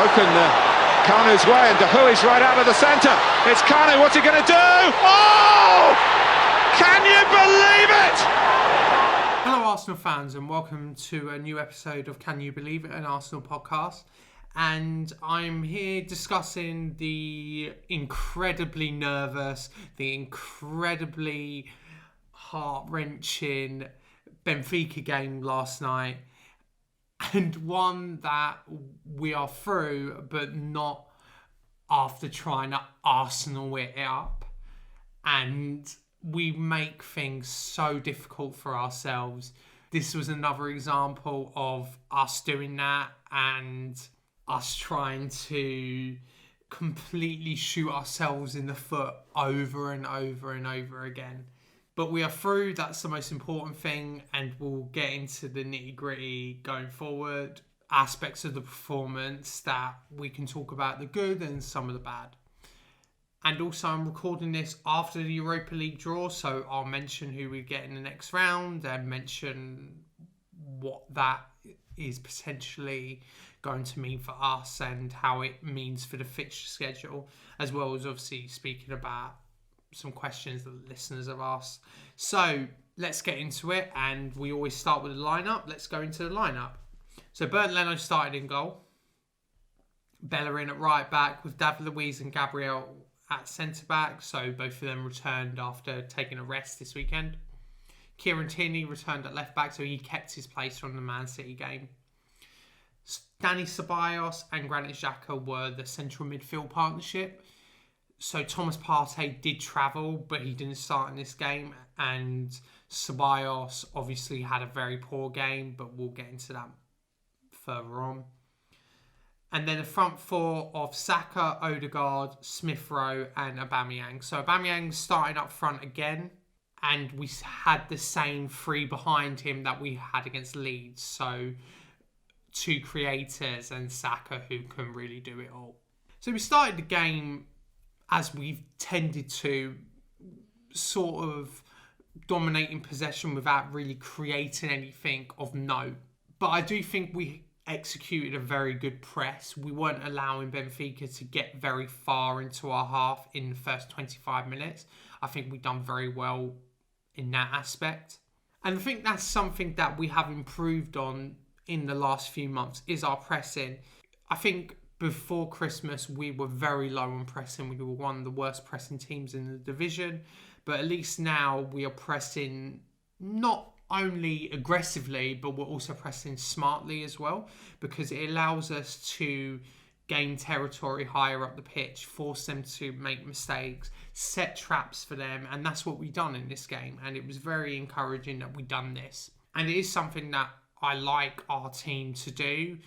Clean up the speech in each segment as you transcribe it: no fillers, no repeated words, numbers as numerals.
broken Kanu's way, and Dahui's right out of the centre. It's Kanu, what's he going to do? Oh! Can you believe it? Hello Arsenal fans, and welcome to a new episode of Can You Believe It, an Arsenal podcast. And I'm here discussing the incredibly nervous, the incredibly heart-wrenching Benfica game last night, and one that we are through, but not after trying to Arsenal it up. And we make things so difficult for ourselves. This was another example of us doing that and us trying to completely shoot ourselves in the foot over and over and over again. But we are through, that's the most important thing, and we'll get into the nitty-gritty going forward, aspects of the performance that we can talk about, the good and some of the bad. And also I'm recording this after the Europa League draw, so I'll mention who we get in the next round and mention what that is potentially going to mean for us and how it means for the fixture schedule, as well as obviously speaking about some questions that the listeners have asked. So let's get into it, and we always start with the lineup. Let's go into the lineup. So Bernd Leno started in goal, Bellerin at right back with David Luiz and Gabriel at centre back, so both of them returned after taking a rest this weekend. Kieran Tierney returned at left back, so he kept his place from the Man City game. Dani Ceballos and Granit Xhaka were the central midfield partnership. So Thomas Partey did travel, but he didn't start in this game. And Ceballos obviously had a very poor game, but we'll get into that further on. And then a front four of Saka, Odegaard, Smith Rowe and Aubameyang. So Aubameyang starting up front again. And we had the same three behind him that we had against Leeds. So two creators and Saka who can really do it all. So we started the game as we've tended to, sort of dominating possession without really creating anything of note. But I do think we executed a very good press. We weren't allowing Benfica to get very far into our half in the first 25 minutes. I think we've done very well in that aspect. And I think that's something that we have improved on in the last few months, is our pressing. I think before Christmas, we were very low on pressing. We were one of the worst pressing teams in the division. But at least now we are pressing not only aggressively, but we're also pressing smartly as well, because it allows us to gain territory higher up the pitch, force them to make mistakes, set traps for them. And that's what we've done in this game. And it was very encouraging that we've done this. And it is something that I like our team to do.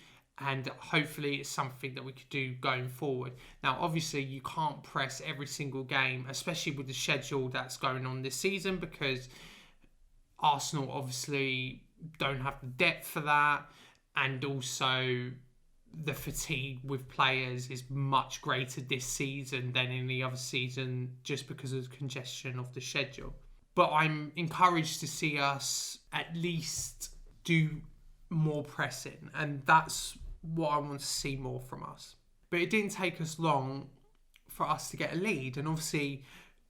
And hopefully it's something that we could do going forward. Now, obviously, you can't press every single game, especially with the schedule that's going on this season, because Arsenal obviously don't have the depth for that. And also, the fatigue with players is much greater this season than in the other season, just because of the congestion of the schedule. But I'm encouraged to see us at least do more pressing, and that's what I want to see more from us. But it didn't take us long for us to get a lead, and obviously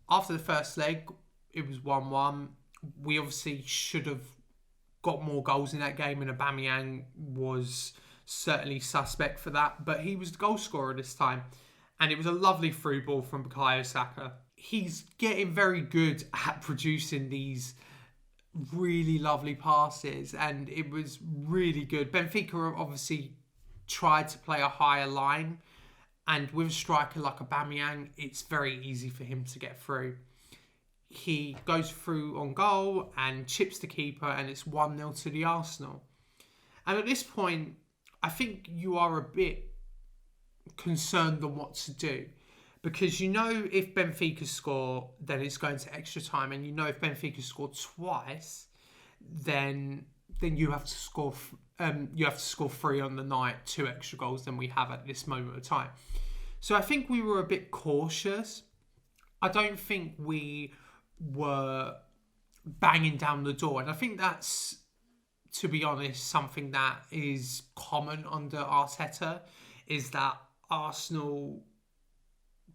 after the first leg it was 1-1. We obviously should have got more goals in that game, and Aubameyang was certainly suspect for that, but he was the goal scorer this time, and it was a lovely through ball from Bukayo Saka. He's getting very good at producing these really lovely passes, and it was really good. Benfica obviously tried to play a higher line, and with a striker like Aubameyang, it's very easy for him to get through. He goes through on goal and chips the keeper, and it's 1-0 to the Arsenal. And at this point, I think you are a bit concerned on what to do, because you know if Benfica score, then it's going to extra time, and you know if Benfica score twice, then you have to score. You have to score 3 on the night, 2 extra goals than we have at this moment of time. So I think we were a bit cautious. I don't think we were banging down the door, and I think that's, to be honest, something that is common under Arteta, is that Arsenal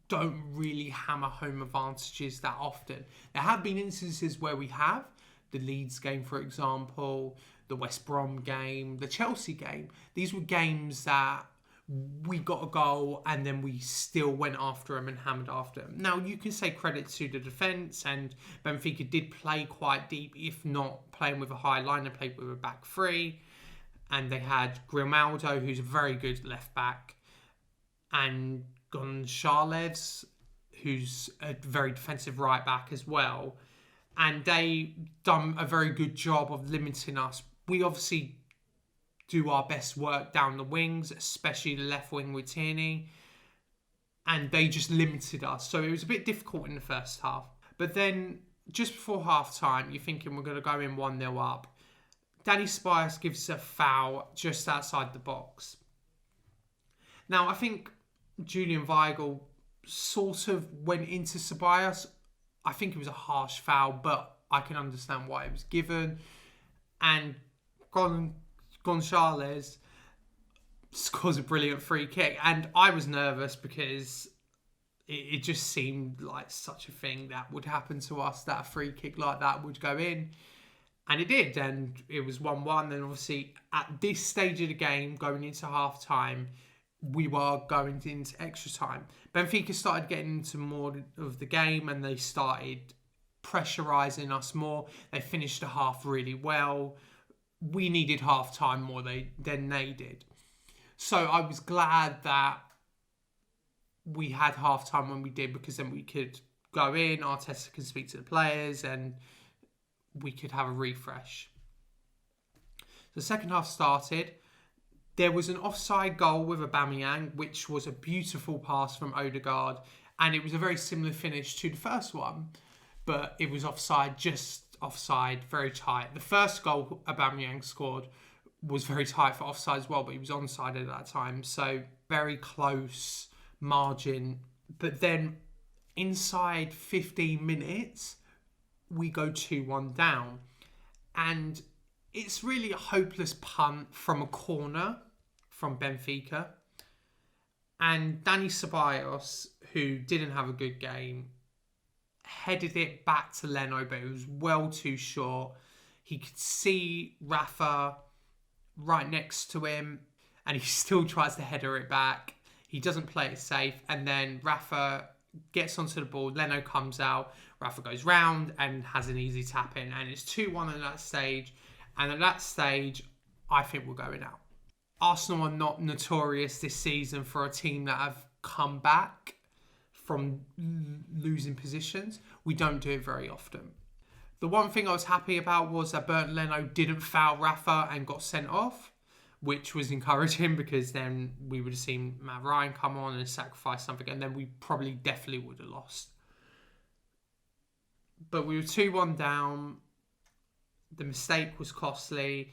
don't really hammer home advantages that often. There have been instances where we have. The Leeds game, for example, the West Brom game, the Chelsea game. These were games that we got a goal and then we still went after them and hammered after them. Now, you can say credit to the defence, and Benfica did play quite deep, if not playing with a high line. They played with a back three, and they had Grimaldo, who's a very good left back, and Gonçalves, who's a very defensive right back as well. And they done a very good job of limiting us. We obviously do our best work down the wings, especially the left wing with Tierney, and they just limited us. So it was a bit difficult in the first half. But then, just before half-time, you're thinking we're going to go in 1-0 up. Danny Ceballos gives a foul just outside the box. Now, I think Julian Weigl sort of went into Ceballos. I think it was a harsh foul, but I can understand why it was given. And Gonçalves scores a brilliant free kick. And I was nervous because it just seemed like such a thing that would happen to us, that a free kick like that would go in. And it did. And it was 1-1. And obviously, at this stage of the game, going into half-time, we were going into extra time. Benfica started getting into more of the game and they started pressurising us more. They finished the half really well. We needed half-time more than they did. So I was glad that we had half-time when we did, because then we could go in, Arteta could speak to the players, and we could have a refresh. The second half started. There was an offside goal with Aubameyang, which was a beautiful pass from Odegaard, and it was a very similar finish to the first one, but it was offside, just offside, very tight. The first goal Aubameyang scored was very tight for offside as well, but he was onside at that time, so very close margin. But then inside 15 minutes, we go 2-1 down, and it's really a hopeless punt from a corner from Benfica. And Danny Ceballos, who didn't have a good game, headed it back to Leno, but it was well too short. He could see Rafa right next to him, and he still tries to header it back. He doesn't play it safe, and then Rafa gets onto the ball. Leno comes out. Rafa goes round and has an easy tap in, and it's 2-1 at that stage. And at that stage, I think we're going out. Arsenal are not notorious this season for a team that have come back from losing positions. We don't do it very often. The one thing I was happy about was that Bernd Leno didn't foul Rafa and got sent off, which was encouraging, because then we would have seen Matt Ryan come on and sacrifice something, and then we probably definitely would have lost. But we were 2-1 down. The mistake was costly,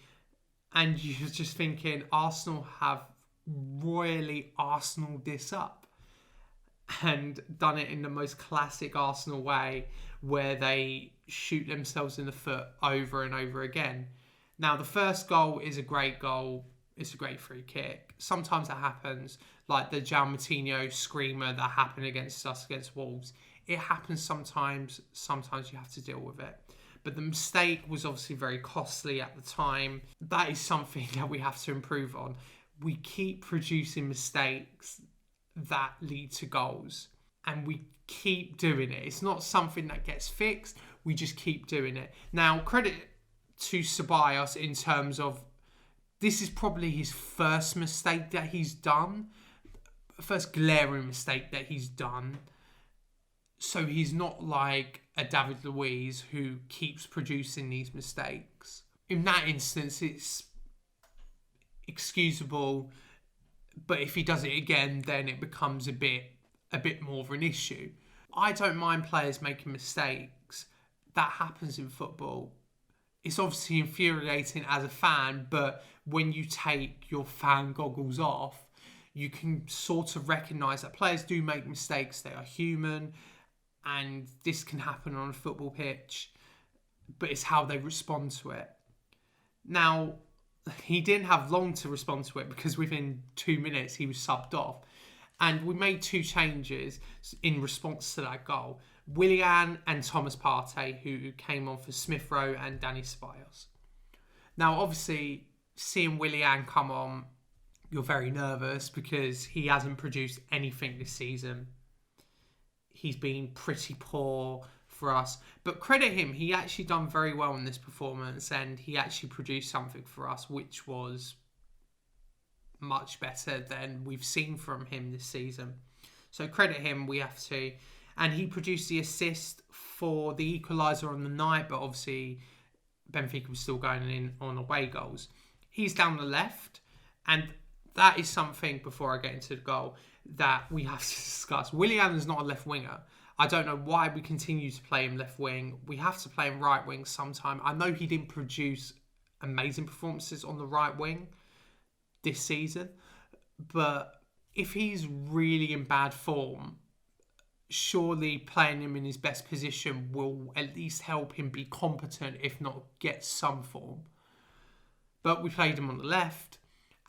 and you're just thinking Arsenal have royally Arsenaled this up and done it in the most classic Arsenal way, where they shoot themselves in the foot over and over again. Now, the first goal is a great goal. It's a great free kick. Sometimes that happens, like the João Moutinho screamer that happened against us against Wolves. It happens sometimes. Sometimes you have to deal with it. But the mistake was obviously very costly at the time. That is something that we have to improve on. We keep producing mistakes that lead to goals, and we keep doing it. It's not something that gets fixed. We just keep doing it. Now, credit to Ceballos in terms of this is probably his first mistake that he's done, first glaring mistake that he's done. So he's not like a David Luiz who keeps producing these mistakes. In that instance, it's excusable, but if he does it again, then it becomes a bit more of an issue. I don't mind players making mistakes. That happens in football. It's obviously infuriating as a fan, but when you take your fan goggles off, you can sort of recognise that players do make mistakes. They are human, and this can happen on a football pitch, but it's how they respond to it. Now, he didn't have long to respond to it because within 2 minutes he was subbed off. And we made 2 changes in response to that goal. Willian and Thomas Partey, who came on for Smith Rowe and Danny Ceballos. Now, obviously, seeing Willian come on, you're very nervous because he hasn't produced anything this season. He's been pretty poor for us. But credit him, he actually done very well in this performance and he actually produced something for us, which was much better than we've seen from him this season. So credit him, we have to. And he produced the assist for the equaliser on the night, but obviously Benfica was still going in on away goals. He's down the left, and that is something, before I get into the goal, that we have to discuss. Willian is not a left winger. I don't know why we continue to play him left wing. We have to play him right wing sometime. I know he didn't produce amazing performances on the right wing this season, but if he's really in bad form, surely playing him in his best position will at least help him be competent, if not get some form. But we played him on the left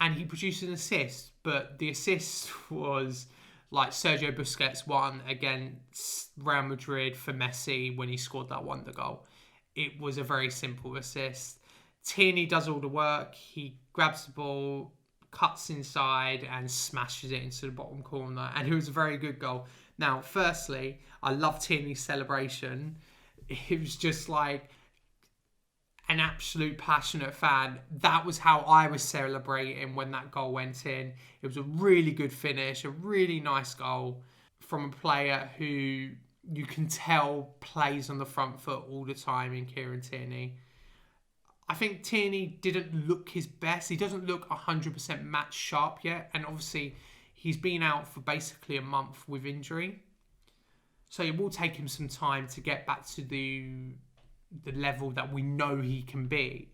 and he produced an assist, but the assist was like Sergio Busquets won against Real Madrid for Messi when he scored that wonder goal. It was a very simple assist. Tierney does all the work. He grabs the ball, cuts inside and smashes it into the bottom corner, and it was a very good goal. Now, firstly, I love Tierney's celebration. It was just like an absolute passionate fan. That was how I was celebrating when that goal went in. It was a really good finish, a really nice goal from a player who you can tell plays on the front foot all the time in Kieran Tierney. I think Tierney didn't look his best. He doesn't look 100% match sharp yet. And obviously, he's been out for basically a month with injury. So it will take him some time to get back to the level that we know he can be.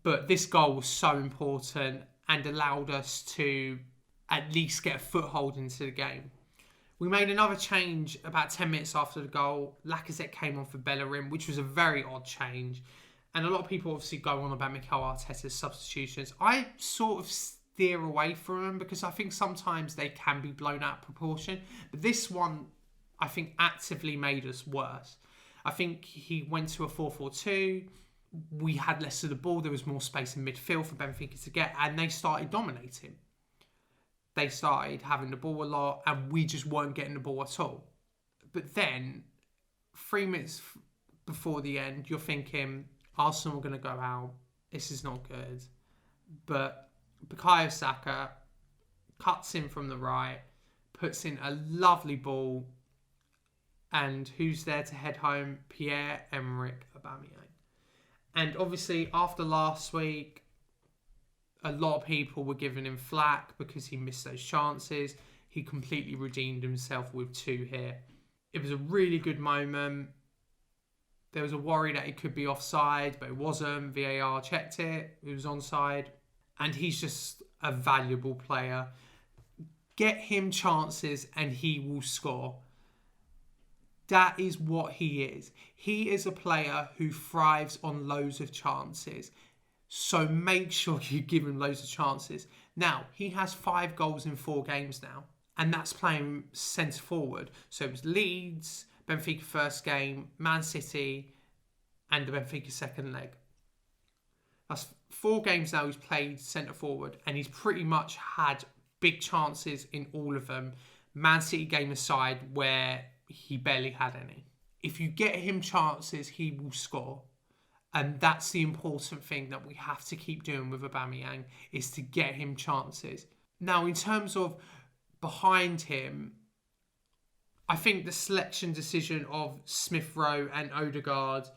But this goal was so important and allowed us to at least get a foothold into the game. We made another change about 10 minutes after the goal. Lacazette came on for Bellerin, which was a very odd change. And a lot of people obviously go on about Mikel Arteta's substitutions. I sort of steer away from them because I think sometimes they can be blown out of proportion. But this one, I think, actively made us worse. I think he went to a 4-4-2. We had less of the ball. There was more space in midfield for Benfica to get. And they started dominating. They started having the ball a lot. And we just weren't getting the ball at all. But then, 3 minutes before the end, you're thinking, Arsenal are going to go out. This is not good. But Bukayo Saka cuts in from the right, puts in a lovely ball. And who's there to head home? Pierre-Emerick Aubameyang. And obviously, after last week, a lot of people were giving him flack because he missed those chances. He completely redeemed himself with 2 here. It was a really good moment. There was a worry that it could be offside, but it wasn't. VAR checked it. It was onside. And he's just a valuable player. Get him chances and he will score. That is what he is. He is a player who thrives on loads of chances. So make sure you give him loads of chances. Now, he has 5 goals in 4 games now. And that's playing centre forward. So it was Leeds, Benfica first game, Man City, and the Benfica second leg. That's 4 games now he's played centre forward, and he's pretty much had big chances in all of them. Man City game aside, where he barely had any. If you get him chances, he will score. And that's the important thing that we have to keep doing with Aubameyang, is to get him chances. Now, in terms of behind him, I think the selection decision of Smith Rowe and Odegaard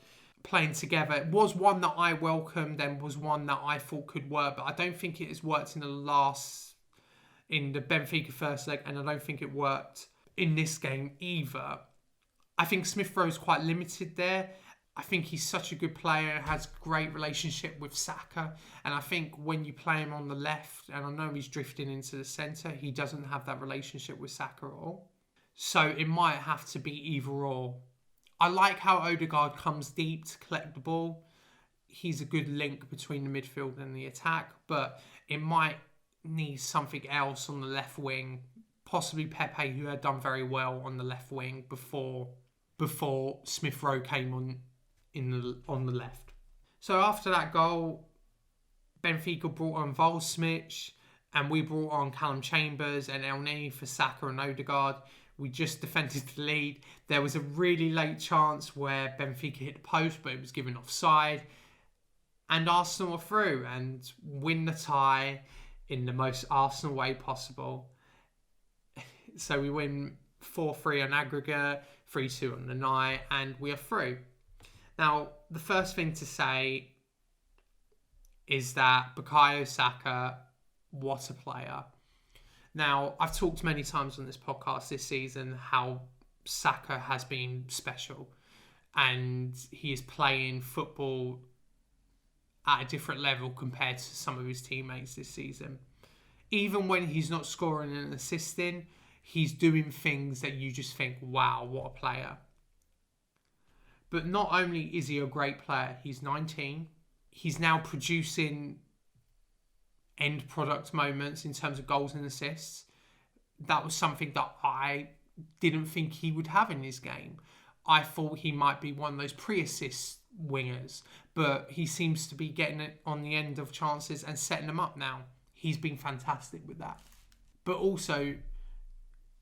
playing together was one that I welcomed and was one that I thought could work, but I don't think it has worked in the Benfica first leg, and I don't think it worked in this game either. I think Smith Rowe's quite limited there. I think he's such a good player, has great relationship with Saka, and I think when you play him on the left, and I know he's drifting into the centre, he doesn't have that relationship with Saka at all. So it might have to be either or. I like how Odegaard comes deep to collect the ball. he's a good link between the midfield and the attack, but it might need something else on the left wing. Possibly Pepe, who had done very well on the left wing before Smith Rowe came on the left. So after that goal, Benfica brought on Volsmich, and we brought on Callum Chambers and Elneny for Saka and Odegaard. We just defended the lead. There was a really late chance where Benfica hit the post, but it was given offside. And Arsenal are through and win the tie in the most Arsenal way possible. So we win 4-3 on aggregate, 3-2 on the night, and we are through. Now, the first thing to say is that Bukayo Saka, what a player. Now, I've talked many times on this podcast this season how Saka has been special, and he is playing football at a different level compared to some of his teammates this season. Even when he's not scoring and assisting, he's doing things that you just think, wow, what a player. But not only is he a great player, he's 19. He's now producing end product moments in terms of goals and assists. That was something that I didn't think he would have in his game. I thought he might be one of those pre-assist wingers, but he seems to be getting it on the end of chances and setting them up now. He's been fantastic with that. But also,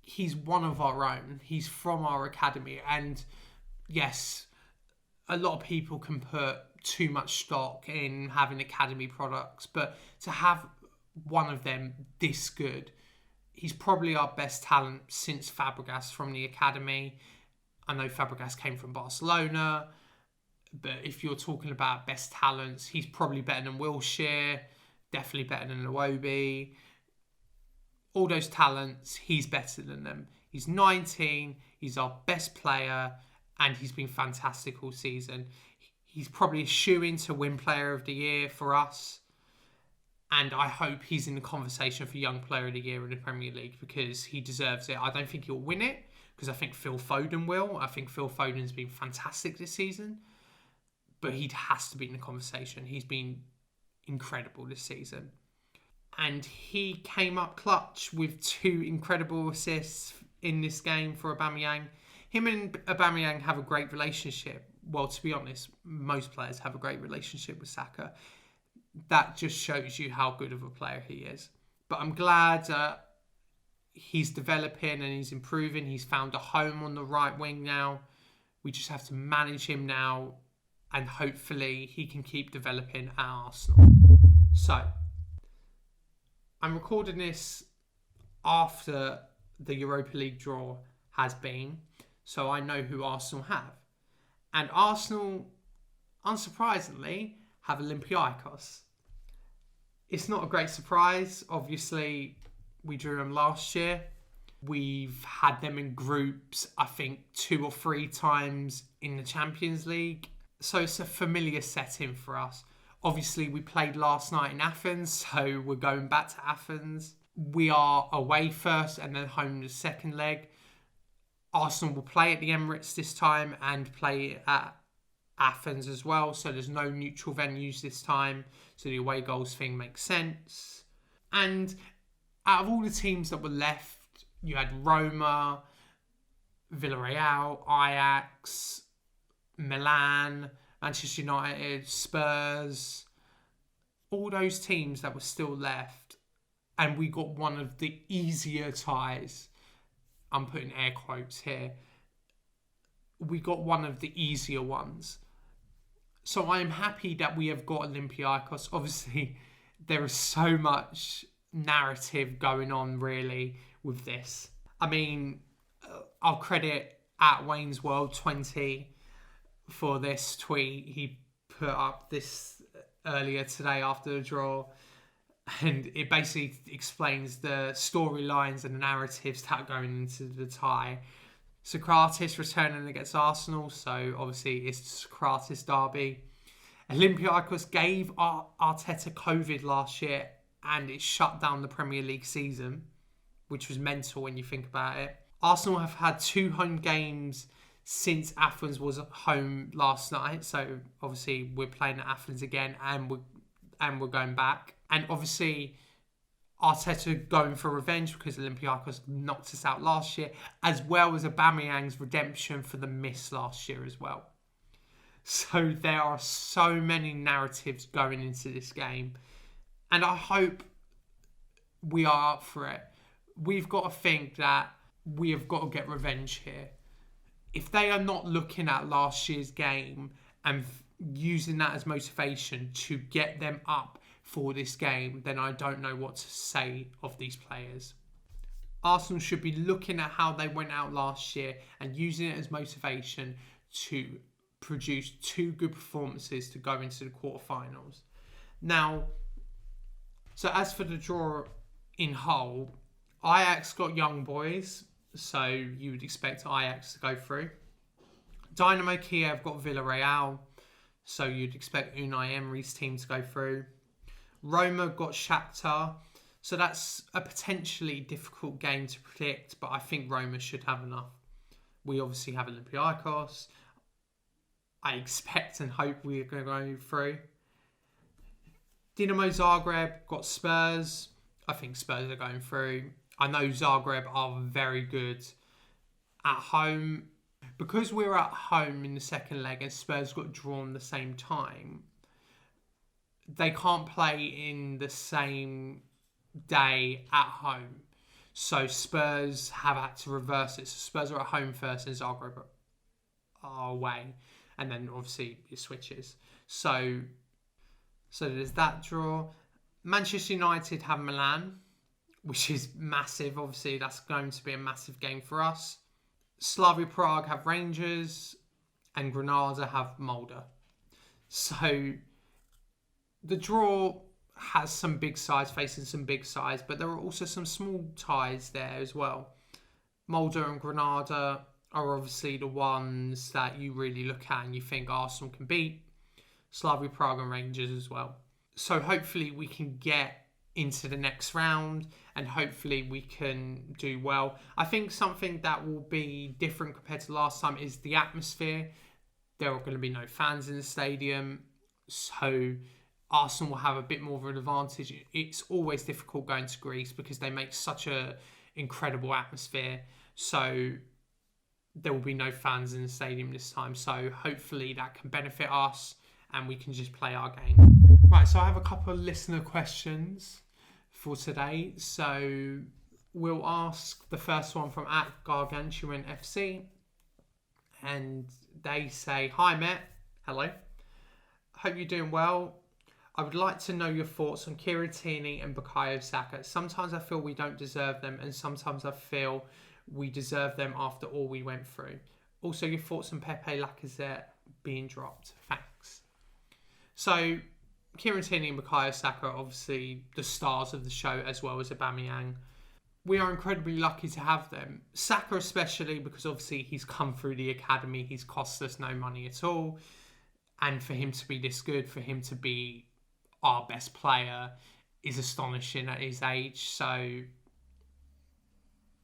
he's one of our own. He's from our academy. And yes, a lot of people can put too much stock in having academy products, but to have one of them this good, he's probably our best talent since Fabregas from the academy. I know Fabregas came from Barcelona, but if you're talking about best talents, he's probably better than Wilshere, definitely better than Iwobi. All those talents, he's better than them. He's 19, he's our best player, and he's been fantastic all season. He's probably a shoo-in to win Player of the Year for us. And I hope he's in the conversation for Young Player of the Year in the Premier League because he deserves it. I don't think he'll win it because I think Phil Foden will. I think Phil Foden's been fantastic this season. But he has to be in the conversation. He's been incredible this season. And he came up clutch with 2 incredible assists in this game for Aubameyang. Him and Aubameyang have a great relationship. Well, to be honest, most players have a great relationship with Saka. That just shows you how good of a player he is. But I'm glad he's developing and he's improving. He's found a home on the right wing now. We just have to manage him now and hopefully he can keep developing at Arsenal. So, I'm recording this after the Europa League draw has been, so I know who Arsenal have. And Arsenal, unsurprisingly, have Olympiacos. It's not a great surprise. Obviously, we drew them last year. We've had them in groups, I think, 2 or 3 times in the Champions League. So it's a familiar setting for us. Obviously, we played last night in Athens, so we're going back to Athens. We are away first and then home the second leg. Arsenal will play at the Emirates this time and play at Athens as well. So there's no neutral venues this time. So the away goals thing makes sense. And out of all the teams that were left, you had Roma, Villarreal, Ajax, Milan, Manchester United, Spurs, all those teams that were still left. And we got one of the easier ties. I'm putting air quotes here. We got one of the easier ones. So I am happy that we have got Olympiacos. Obviously, there is so much narrative going on, really, with this. I mean, I'll credit at Wayne's World 20 for this tweet. He put up this earlier today after the draw. And it basically explains the storylines and the narratives that are going into the tie. Socrates returning against Arsenal, so obviously it's the Socrates derby. Olympiacos gave Arteta COVID last year and it shut down the Premier League season, which was mental when you think about it. Arsenal have had 2 home games since Athens was at home last night. So obviously we're playing at Athens again, and we're going back. And obviously Arteta going for revenge because Olympiacos knocked us out last year, as well as Aubameyang's redemption for the miss last year as well. So there are so many narratives going into this game, and I hope we are up for it. We've got to think that we have got to get revenge here. If they are not looking at last year's game and using that as motivation to get them up for this game, then I don't know what to say of these players. Arsenal should be looking at how they went out last year and using it as motivation to produce 2 good performances to go into the quarterfinals. Now, so as for the draw in whole, Ajax got young boys, so you would expect Ajax to go through. Dynamo Kiev got Villarreal, so you'd expect Unai Emery's team to go through. Roma got Shakhtar, so that's a potentially difficult game to predict, but I think Roma should have enough. We obviously have Olympiacos. I expect and hope we're going to go through. Dinamo Zagreb got Spurs. I think Spurs are going through. I know Zagreb are very good at home. Because we're at home in the second leg and Spurs got drawn the same time, they can't play in the same day at home. So Spurs have had to reverse it. So Spurs are at home first and Zagreb are away. And then obviously it switches. So there's that draw. Manchester United have Milan, which is massive. Obviously, that's going to be a massive game for us. Slavia Prague have Rangers, and Granada have Molde. So the draw has some big sides facing some big sides, but there are also some small ties there as well. Molde and Granada are obviously the ones that you really look at and you think Arsenal can beat. Slavia Prague and Rangers as well. So hopefully we can get into the next round and hopefully we can do well. I think something that will be different compared to last time is the atmosphere. There are going to be no fans in the stadium, so Arsenal will have a bit more of an advantage. It's always difficult going to Greece because they make such an incredible atmosphere, so there will be no fans in the stadium this time. So hopefully that can benefit us and we can just play our game. Right, so I have a couple of listener questions for today. So we'll ask the first one from @Gargantuan FC. And they say, "Hi, Matt. Hello. Hope you're doing well. I would like to know your thoughts on Kieran Tierney and Bukayo Saka. Sometimes I feel we don't deserve them, and sometimes I feel we deserve them after all we went through. Also, your thoughts on Pepe Lacazette being dropped. Thanks." So, Kieran Tierney and Bukayo Saka are obviously the stars of the show, as well as Aubameyang. We are incredibly lucky to have them. Saka especially, because obviously he's come through the academy. He's cost us no money at all. And for him to be this good, for him to be our best player, is astonishing at his age. So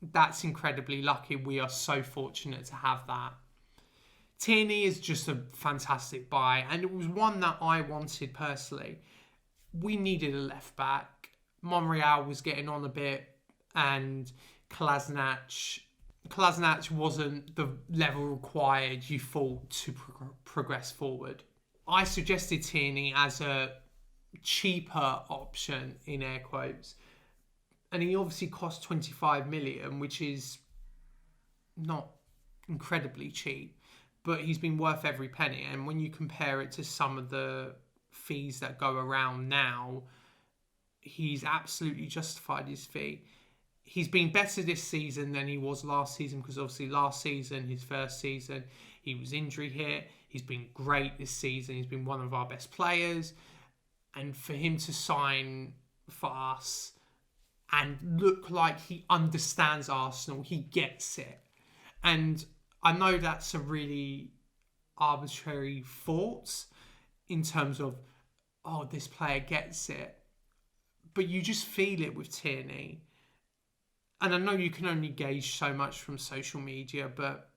that's incredibly lucky. We are so fortunate to have that. Tierney is just a fantastic buy, and it was one that I wanted personally. We needed a left back. Monreal was getting on a bit, and Kolasinac wasn't the level required, you thought, to progress forward. I suggested Tierney as a cheaper option, in air quotes, and he obviously cost 25 million, which is not incredibly cheap, but he's been worth every penny. And when you compare it to some of the fees that go around now, he's absolutely justified his fee. He's been better this season than he was last season, because obviously last season, his first season, he was injury hit. He's been great this season. He's been one of our best players. And for him to sign for us and look like he understands Arsenal, he gets it. And I know that's a really arbitrary thought in terms of, oh, this player gets it. But you just feel it with Tierney. And I know you can only gauge so much from social media, but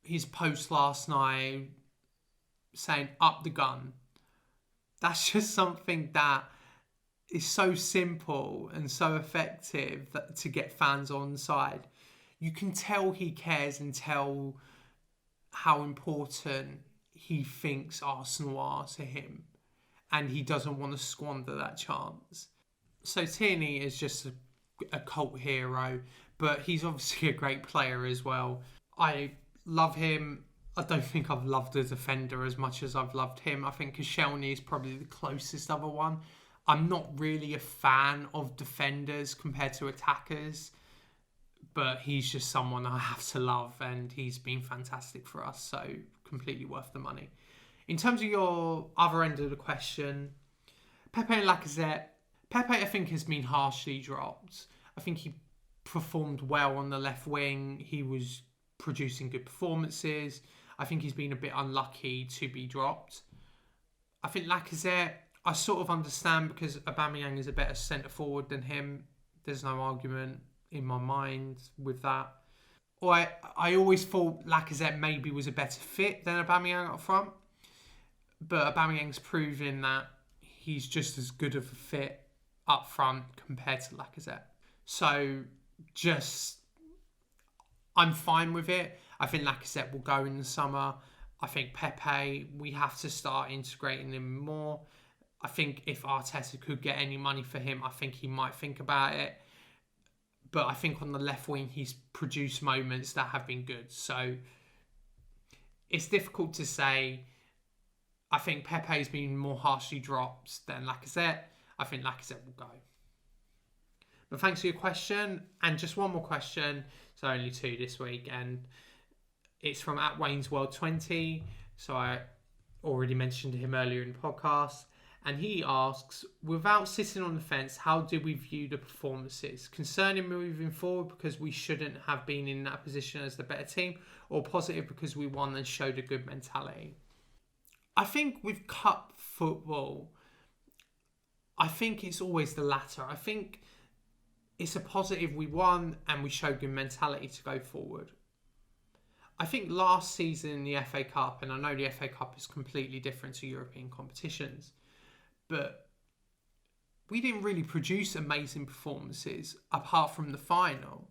his post last night saying up the gun. That's just something that is so simple and so effective to get fans on side. You can tell he cares and tell how important he thinks Arsenal are to him, and he doesn't want to squander that chance. So Tierney is just a cult hero, but he's obviously a great player as well. I love him. I don't think I've loved a defender as much as I've loved him. I think Koscielny is probably the closest other one. I'm not really a fan of defenders compared to attackers, but he's just someone I have to love, and he's been fantastic for us, so completely worth the money. In terms of your other end of the question, Pepe and Lacazette. Pepe, I think, has been harshly dropped. I think he performed well on the left wing. He was producing good performances. I think he's been a bit unlucky to be dropped. I think Lacazette, I sort of understand because Aubameyang is a better centre-forward than him. There's no argument in my mind with that. Or I always thought Lacazette maybe was a better fit than Aubameyang up front. But Aubameyang's proven that he's just as good of a fit up front compared to Lacazette. So I'm fine with it. I think Lacazette will go in the summer. I think Pepe, we have to start integrating him more. I think if Arteta could get any money for him, I think he might think about it. But I think on the left wing, he's produced moments that have been good. So it's difficult to say. I think Pepe's been more harshly dropped than Lacazette. I think Lacazette will go. But thanks for your question. And just one more question. So only 2 this week. And it's from @Wayne'sWorld20. So I already mentioned him earlier in the podcast. And he asks, without sitting on the fence, how do we view the performances? Concerning moving forward because we shouldn't have been in that position as the better team, or positive because we won and showed a good mentality? I think with cup football, I think it's always the latter. I think it's a positive we won and we showed good mentality to go forward. I think last season in the FA Cup, and I know the FA Cup is completely different to European competitions, but we didn't really produce amazing performances apart from the final.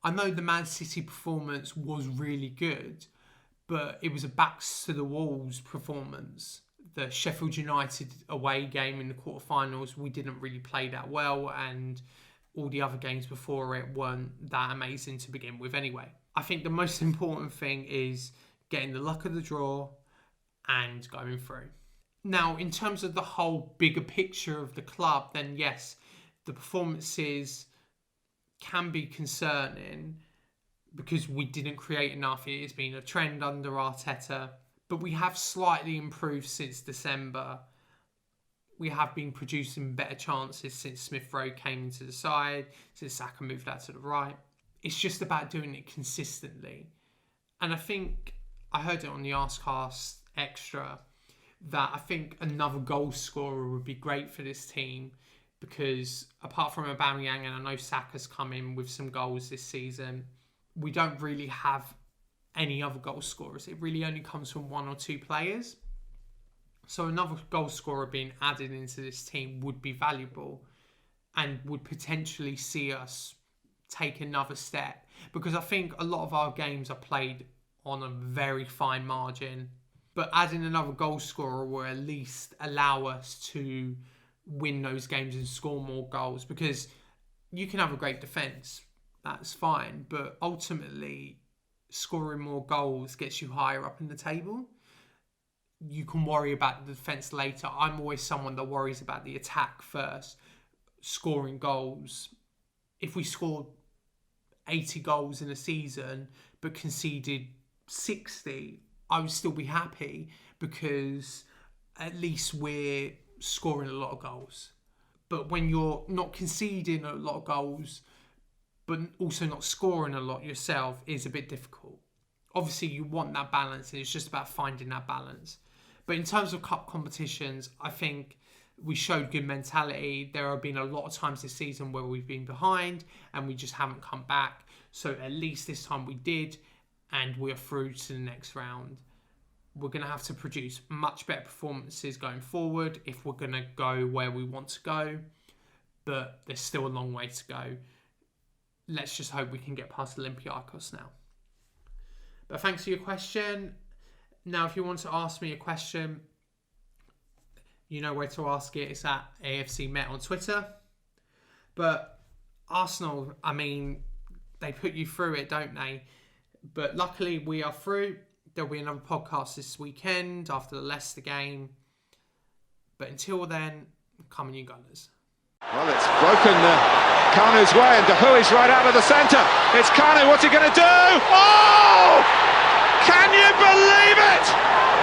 I know the Man City performance was really good, but it was a backs to the walls performance. The Sheffield United away game in the quarterfinals, we didn't really play that well, and all the other games before it weren't that amazing to begin with anyway. I think the most important thing is getting the luck of the draw and going through. Now, in terms of the whole bigger picture of the club, then yes, the performances can be concerning because we didn't create enough. It has been a trend under Arteta, but we have slightly improved since December. We have been producing better chances since Smith Rowe came into the side, since Saka moved out to the right. It's just about doing it consistently. And I think, I heard it on the Arsecast Extra, that I think another goal scorer would be great for this team because apart from Aubameyang, and I know Saka's come in with some goals this season, we don't really have any other goal scorers. It really only comes from 1 or 2 players. So another goal scorer being added into this team would be valuable and would potentially see us take another step, because I think a lot of our games are played on a very fine margin. But adding another goal scorer will at least allow us to win those games and score more goals, because you can have a great defence, that's fine, but ultimately scoring more goals gets you higher up in the table. You can worry about the defence later. I'm always someone that worries about the attack first, scoring goals. If we scored 80 goals in a season but conceded 60, I would still be happy because at least we're scoring a lot of goals. But when you're not conceding a lot of goals but also not scoring a lot yourself, is a bit difficult. Obviously you want that balance, and it's just about finding that balance. But in terms of cup competitions, I think we showed good mentality. There have been a lot of times this season where we've been behind and we just haven't come back. So at least this time we did. and we're through to the next round. We're going to have to produce much better performances going forward if we're going to go where we want to go. But there's still a long way to go. Let's just hope we can get past Olympiacos now. But thanks for your question. Now, if you want to ask me a question, you know where to ask it. It's at AFC Met on Twitter. But Arsenal, I mean, they put you through it, don't they? But luckily, we are through. There'll be another podcast this weekend after the Leicester game. But until then, come on, you Gunners. Well, it's broken Kanu's way, and Hui's right out of the centre. It's Kanu, what's he going to do? Oh! Can you believe it?